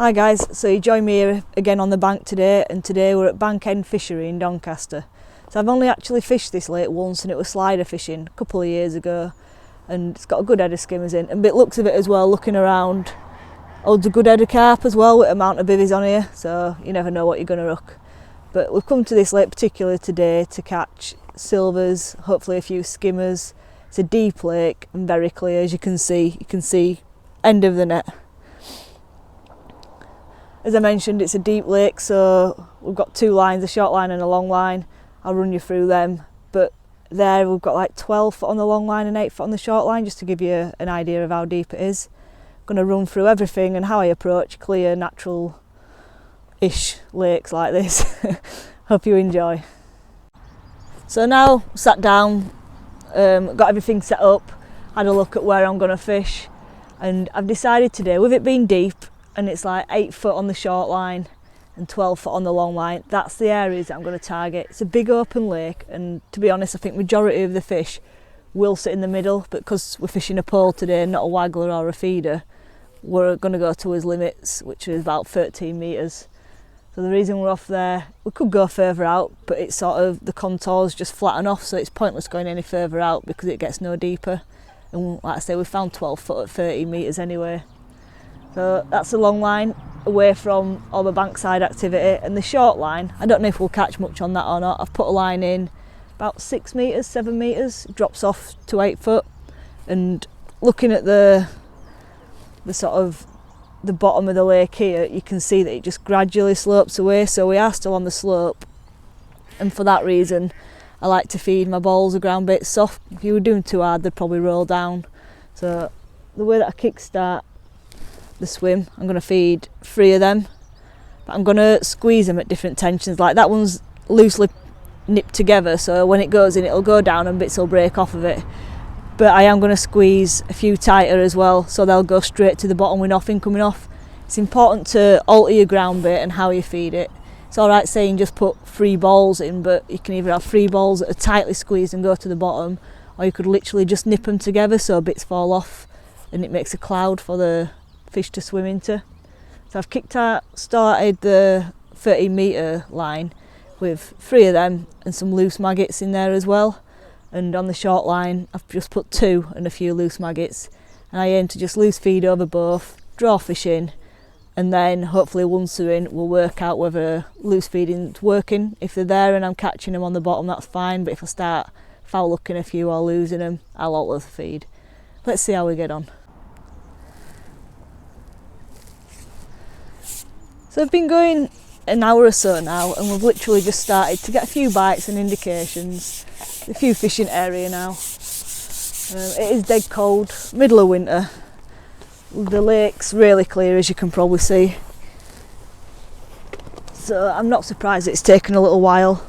Hi guys, so you join me here again on the bank today, and today we're at Bank End Fishery in Doncaster. So I've only actually fished this lake once, and it was slider fishing a couple of years ago, and it's got a good head of skimmers in, and it looks of it as well, looking around, holds a good head of carp as well with a amount of bivvies on here, so you never know what you're going to hook. But we've come to this lake particularly today to catch silvers, hopefully a few skimmers. It's a deep lake and very clear, as you can see end of the net. As I mentioned, it's a deep lake, so we've got two lines, a short line and a long line. I'll run you through them, but there we've got like 12 foot on the long line and 8 foot on the short line, just to give you an idea of how deep it is. I'm going to run through everything and how I approach clear, natural-ish lakes like this. Hope you enjoy. So now, sat down, got everything set up, had a look at where I'm going to fish, and I've decided today, with it being deep, and it's like 8 foot on the short line and 12 foot on the long line, that's the areas that I'm going to target. It's a big open lake, and to be honest, I think majority of the fish will sit in the middle, but because we're fishing a pole today, not a waggler or a feeder, we're going to go to his limits, which is about 13 metres. So the reason we're off there, we could go further out, but it's sort of, the contours just flatten off, so it's pointless going any further out because it gets no deeper. And like I say, we found 12 foot at 13 metres anyway. So that's the long line, away from all the bankside activity, and the short line, I don't know if we'll catch much on that or not. I've put a line in about 6 metres, 7 metres, drops off to 8 foot, and looking at the sort of the bottom of the lake here, you can see that it just gradually slopes away, so we are still on the slope, and for that reason I like to feed my balls a ground bait soft. If you were doing too hard, they'd probably roll down. So the way that I kickstart the swim, I'm going to feed 3 of them, but I'm going to squeeze them at different tensions. Like that one's loosely nipped together, so when it goes in, it'll go down and bits will break off of it. But I am going to squeeze a few tighter as well, so they'll go straight to the bottom with nothing coming off. It's important to alter your ground bait and how you feed it. It's alright saying just put 3 balls in, but you can either have 3 balls that are tightly squeezed and go to the bottom, or you could literally just nip them together so bits fall off and it makes a cloud for the fish to swim into. So I've started the 13 metre line with 3 of them and some loose maggots in there as well. And on the short line, I've just put 2 and a few loose maggots. And I aim to just loose feed over both, draw fish in, and then hopefully once they're in, we'll work out whether loose feeding's working. If they're there and I'm catching them on the bottom, that's fine. But if I start foul looking a few or losing them, I'll alter the feed. Let's see how we get on. So I've been going an hour or so now, and we've literally just started to get a few bites and indications. A few fish in area now. It is dead cold, middle of winter. The lake's really clear, as you can probably see. So I'm not surprised it's taken a little while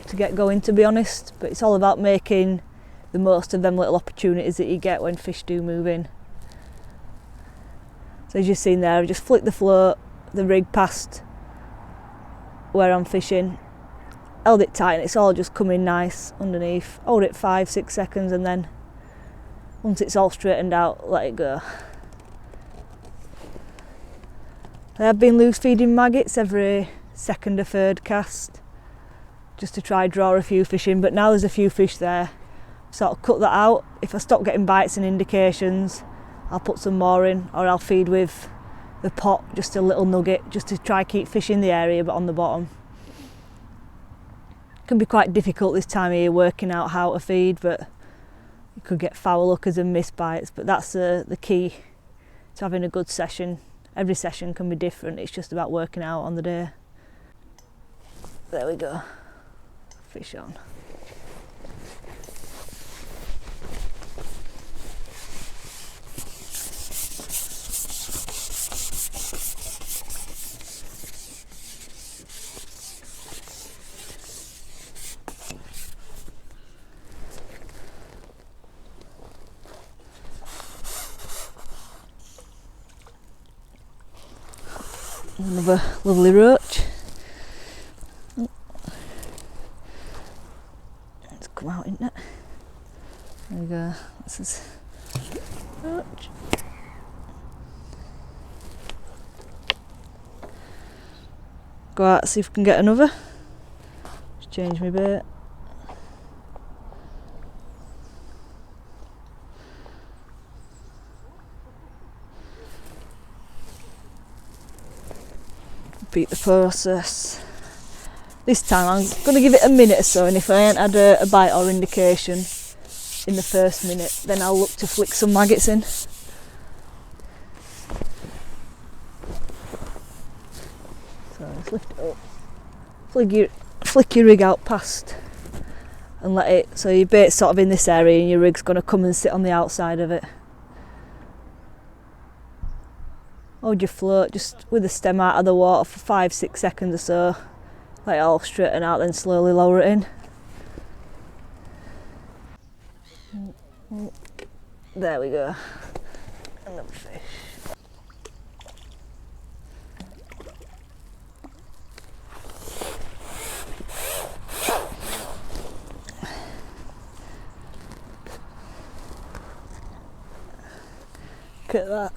to get going, to be honest, but it's all about making the most of them little opportunities that you get when fish do move in. So as you've seen there, I've just flicked the float, the rig past where I'm fishing, held it tight, and it's all just coming nice underneath. Hold it 5-6 seconds, and then once it's all straightened out, let it go. I have been loose feeding maggots every second or third cast just to try draw a few fish in, but now there's a few fish there, sort of cut that out. If I stop getting bites and indications, I'll put some more in, or I'll feed with the pot, just a little nugget, just to try keep fish in the area but on the bottom. It can be quite difficult this time of year working out how to feed, but you could get foul lookers and miss bites, but that's the key to having a good session. Every session can be different, it's just about working out on the day. There we go, fish on. Another lovely roach. It's come out, isn't it? There we go. This is roach. go out and see if we can get another. Just change my bait. Repeat the process. This time I'm going to give it a minute or so, and if I ain't had a bite or indication in the first minute, then I'll look to flick some maggots in. So let's lift it up. Flick your rig out past and let it, so your bait's sort of in this area and your rig's going to come and sit on the outside of it. Hold your float just with the stem out of the water for 5-6 seconds or so. Let it all straighten out, then slowly lower it in. There we go. Another fish. Look at that.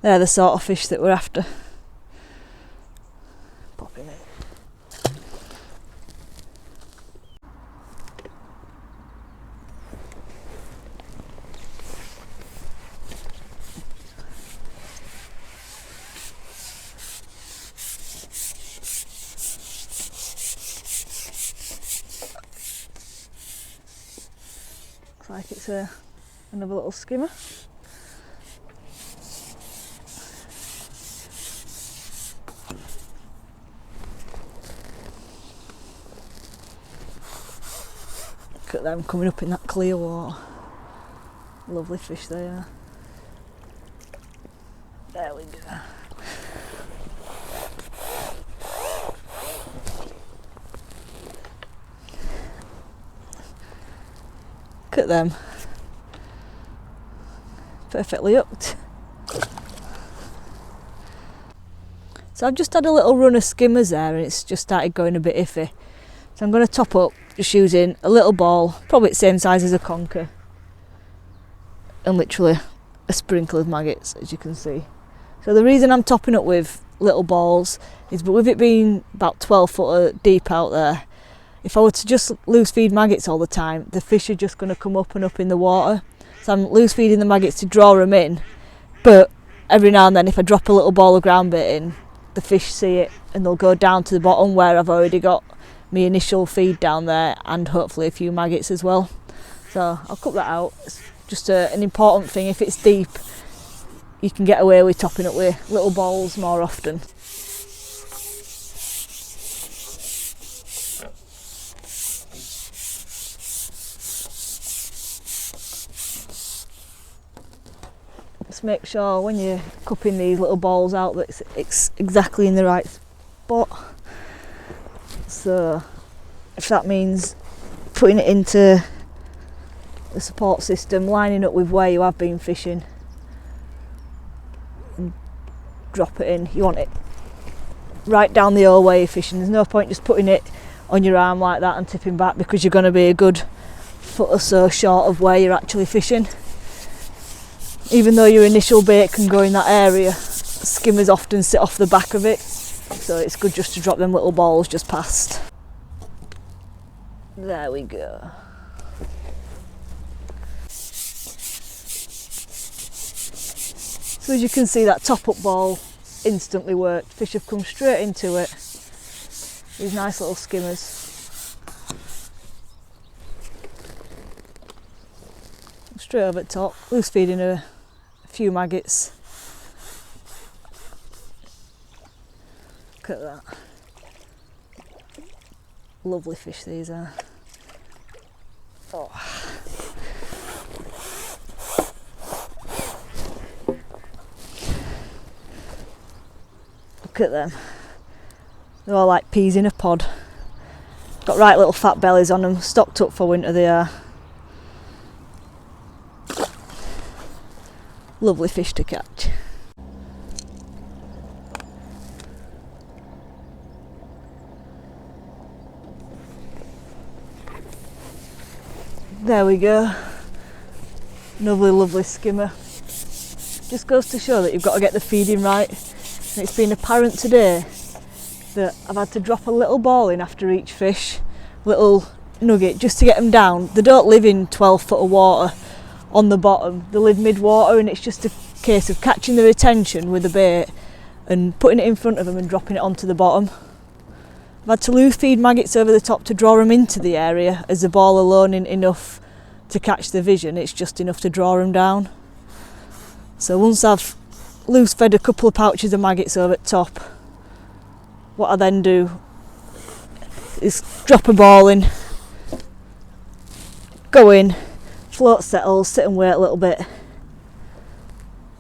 They're the sort of fish that we're after. Popping in. Looks like it's another little skimmer. Look at them coming up in that clear water. Lovely fish they are. There we go. Look at them. Perfectly hooked. So I've just had a little run of skimmers there and it's just started going a bit iffy. So I'm going to top up just using a little ball, probably the same size as a conker, and literally a sprinkle of maggots, as you can see. So the reason I'm topping up with little balls is, but with it being about 12 foot deep out there, if I were to just loose feed maggots all the time, the fish are just going to come up and up in the water. So I'm loose feeding the maggots to draw them in, but every now and then if I drop a little ball of ground bait in, the fish see it and they'll go down to the bottom where I've already got my initial feed down there and hopefully a few maggots as well. So I'll cut that out. It's just an important thing. If it's deep, you can get away with topping up with little balls more often. Just make sure when you're cupping these little balls out that it's exactly in the right spot. So if that means putting it into the support system, lining up with where you have been fishing, and drop it in. You want it right down the old way you're fishing. There's no point just putting it on your arm like that and tipping back, because you're going to be a good foot or so short of where you're actually fishing. Even though your initial bait can go in that area, skimmers often sit off the back of it, so it's good just to drop them little balls just past. There we go. So as you can see, that top up ball instantly worked. Fish have come straight into it. These nice little skimmers. Straight over the top, loose feeding a few maggots. Look at that. Lovely fish these are. Oh. Look at them. They're all like peas in a pod. Got right little fat bellies on them, stocked up for winter they are. Lovely fish to catch. There we go. Another lovely skimmer. Just goes to show that you've got to get the feeding right. And it's been apparent today that I've had to drop a little ball in after each fish, little nugget, just to get them down. They don't live in 12 foot of water on the bottom, they live mid-water, and it's just a case of catching their attention with a bait and putting it in front of them and dropping it onto the bottom. I've had to loose feed maggots over the top to draw them into the area, as the ball alone isn't enough to catch the vision, it's just enough to draw them down. So once I've loose fed a couple of pouches of maggots over the top, what I then do is drop a ball in, go in, float settles, sit and wait a little bit,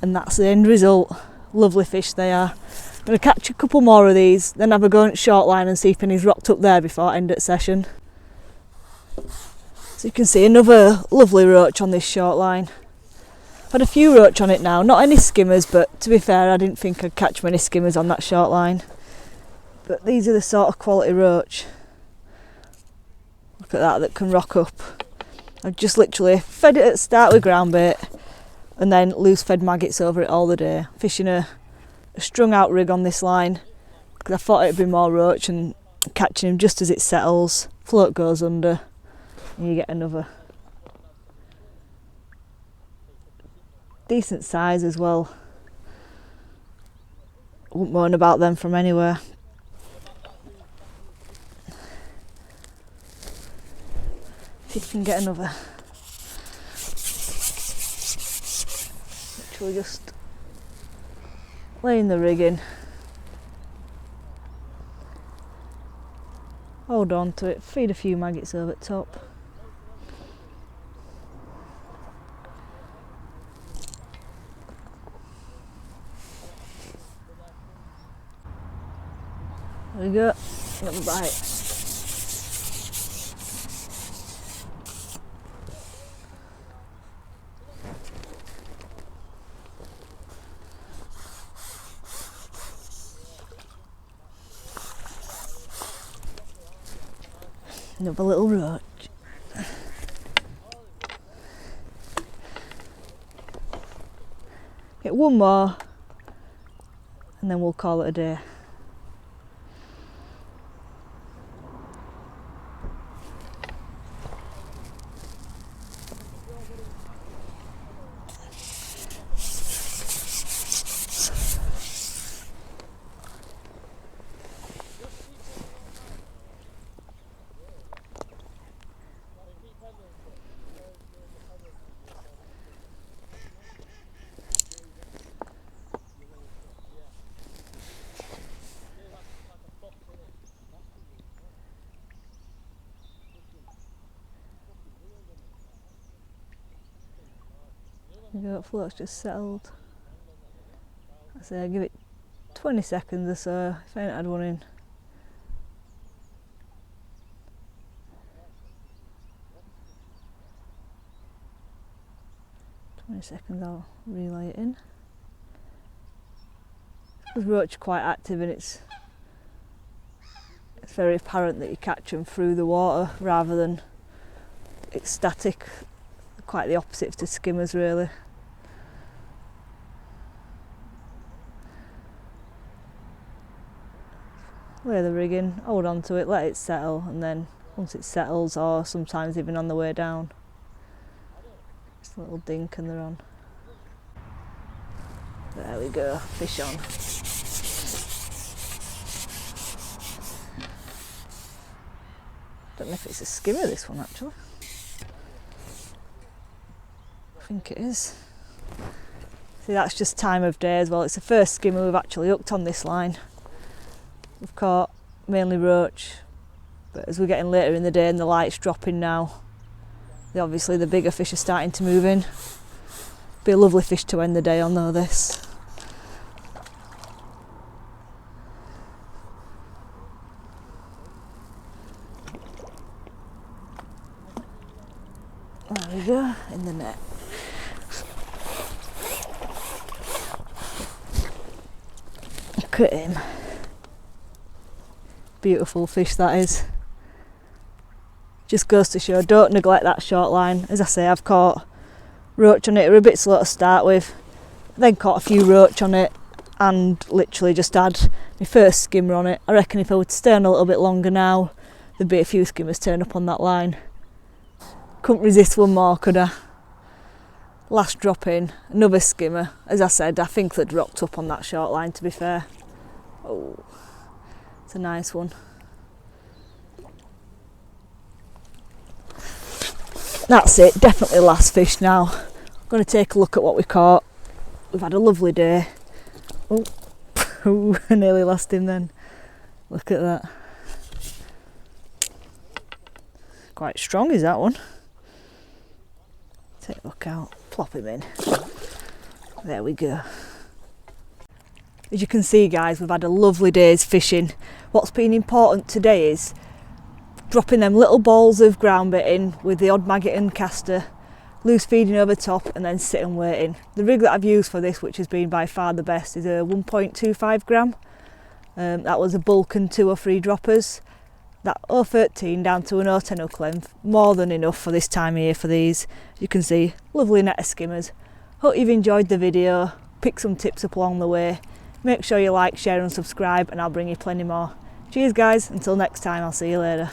and that's the end result. Lovely fish they are. I'm going to catch a couple more of these, then have a go at short line and see if any's rocked up there before I end the session. So you can see another lovely roach on this short line. I've had a few roach on it now, not any skimmers, but to be fair I didn't think I'd catch many skimmers on that short line. But these are the sort of quality roach, look at that can rock up. I've just literally fed it at the start with ground bait and then loose fed maggots over it all the day, fishing a strung out rig on this line because I thought it'd be more roach, and catching him just as it settles, float goes under and you get another. Decent size as well, wouldn't moan about them from anywhere. See if we can get another. Literally just laying the rig in, hold on to it, feed a few maggots over the top. There we go, another bite. Another little roach. Get one more and then we'll call it a day. The float's just settled. I say I give it 20 seconds or so if I ain't had one in. I'll relay it in. The roach are quite active, and it's very apparent that you catch them through the water rather than it's static. Quite the opposite to skimmers really. Lay the rig in, hold on to it, let it settle, and then once it settles, or sometimes even on the way down, just a little dink and they're on. There we go, fish on. Don't know if it's a skimmer, this one actually. I think it is. See, that's just time of day as well. It's the first skimmer we've actually hooked on this line. We've caught mainly roach, but as we're getting later in the day and the light's dropping now, obviously the bigger fish are starting to move in. Be a lovely fish to end the day on though, this. There we go, in the net. Look at him. Beautiful fish that is. Just goes to show, don't neglect that short line. As I say, I've caught roach on it, they're a bit slow to start with, then caught a few roach on it, and literally just had my first skimmer on it. I reckon if I were to stay on a little bit longer now, there'd be a few skimmers turn up on that line. Couldn't resist one more, could I? Last drop in, another skimmer. As I said, I think they'd rocked up on that short line, to be fair. Oh, it's a nice one. That's it, definitely last fish now. I'm going to take a look at what we caught. We've had a lovely day. Oh, I nearly lost him then. Look at that. Quite strong is that one. Take a look out, plop him in. There we go. As you can see guys, we've had a lovely day's fishing. What's been important today is dropping them little balls of ground bait in with the odd maggot and caster, loose feeding over top, and then sitting waiting. The rig that I've used for this, which has been by far the best, is a 1.25 gram. That was a bulk and 2 or 3 droppers. That 0.13 down to an 0.10 hook length, more than enough for this time of year for these. You can see, lovely net of skimmers. Hope you've enjoyed the video, pick some tips up along the way. Make sure you like, share and subscribe, and I'll bring you plenty more. Cheers guys, until next time, I'll see you later.